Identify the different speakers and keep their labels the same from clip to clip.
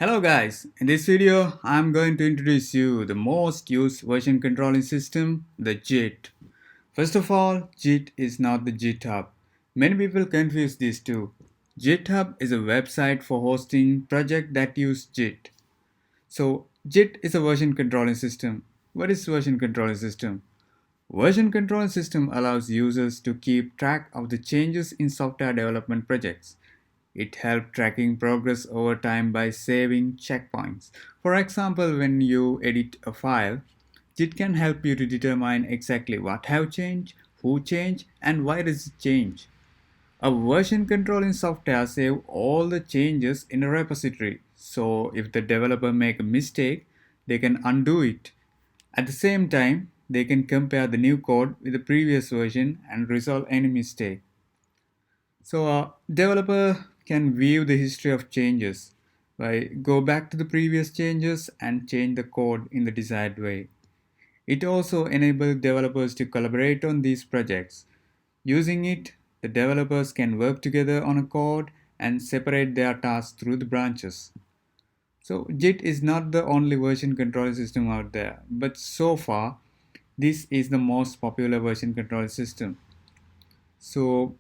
Speaker 1: Hello guys, in this video I'm going to introduce you the most used version controlling system, the JIT. First of all, JIT is not the GitHub. Many people confuse these two. GitHub is a website for hosting projects that use JIT. So JIT is a version controlling system. What is version controlling system? Version control system allows users to keep track of the changes in software development projects. It helps tracking progress over time by saving checkpoints. For example, when you edit a file, it can help you to determine exactly what have changed, who changed, and why does it change. A version controlling software saves all the changes in a repository. So if the developer make a mistake, they can undo it. At the same time, they can compare the new code with the previous version and resolve any mistake. So a developer can view the history of changes by go back to the previous changes and change the code in the desired way. It also enables developers to collaborate on these projects. Using it, the developers can work together on a code and separate their tasks through the branches. So JIT is not the only version control system out there, but so far this is the most popular version control system. So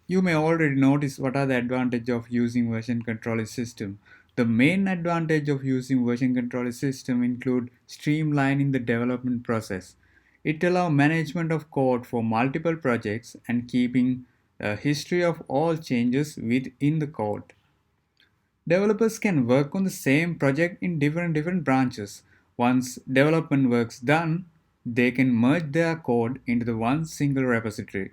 Speaker 1: you may already notice what are the advantages of using version control system. The main advantage of using version control system include streamlining the development process. It allows management of code for multiple projects and keeping a history of all changes within the code. Developers can work on the same project in different branches. Once development work's done, they can merge their code into the one single repository.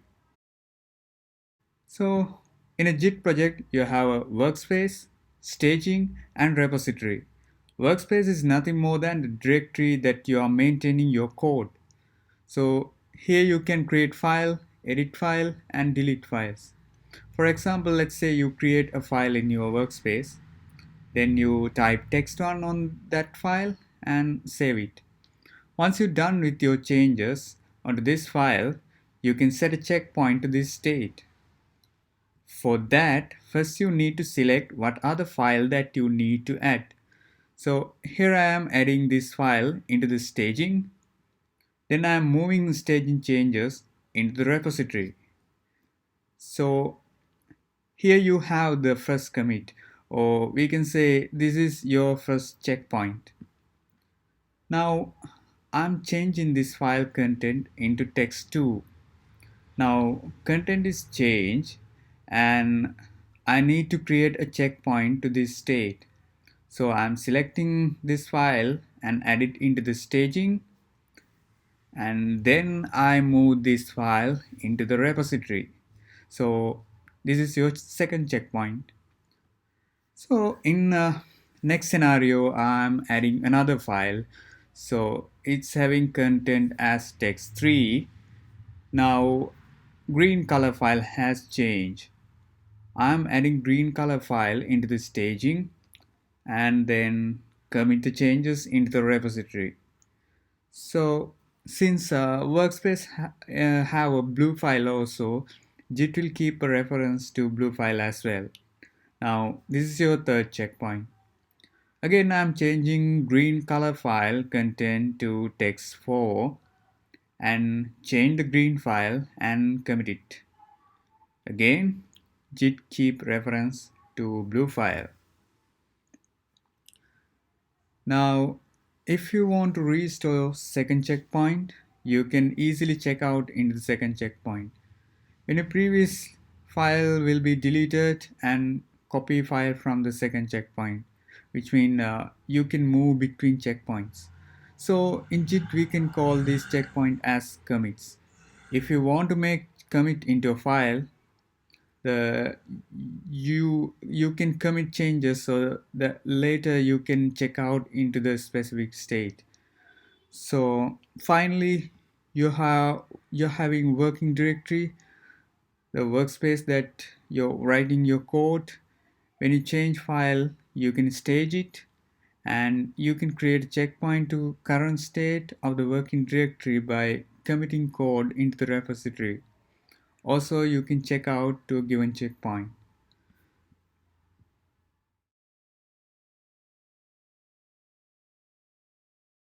Speaker 1: So, in a JIT project, you have a workspace, staging, and repository. Workspace is nothing more than the directory that you are maintaining your code. So, here you can create file, edit file, and delete files. For example, let's say you create a file in your workspace, then you type text on that file and save it. Once you're done with your changes onto this file, you can set a checkpoint to this state. For that, first you need to select what are the file that you need to add. So here I am adding this file into the staging. Then I am moving the staging changes into the repository. So here you have the first commit, or we can say this is your first checkpoint. Now I'm changing this file content into text 2. Now content is changed and I need to create a checkpoint to this state. So I'm selecting this file and add it into the staging, and then I move this file into the repository. So this is your second checkpoint. So in next scenario, I'm adding another file. So it's having content as text 3. Now green color file has changed. I'm adding green color file into the staging and then commit the changes into the repository. So since workspace have a blue file also, JIT will keep a reference to blue file as well. Now this is your third checkpoint. Again, I'm changing green color file content to text 4 and change the green file and commit it. Again, JIT keep reference to blue file. Now, if you want to restore second checkpoint, you can easily check out into the second checkpoint. When a previous file will be deleted and copy file from the second checkpoint, which means you can move between checkpoints. So in JIT we can call this checkpoint as commits. If you want to make commit into a file, the you can commit changes so that later you can check out into the specific state. So finally you're having working directory, the workspace that you're writing your code. When you change file, you can stage it and you can create a checkpoint to current state of the working directory by committing code into the repository. Also, you can check out to a given checkpoint.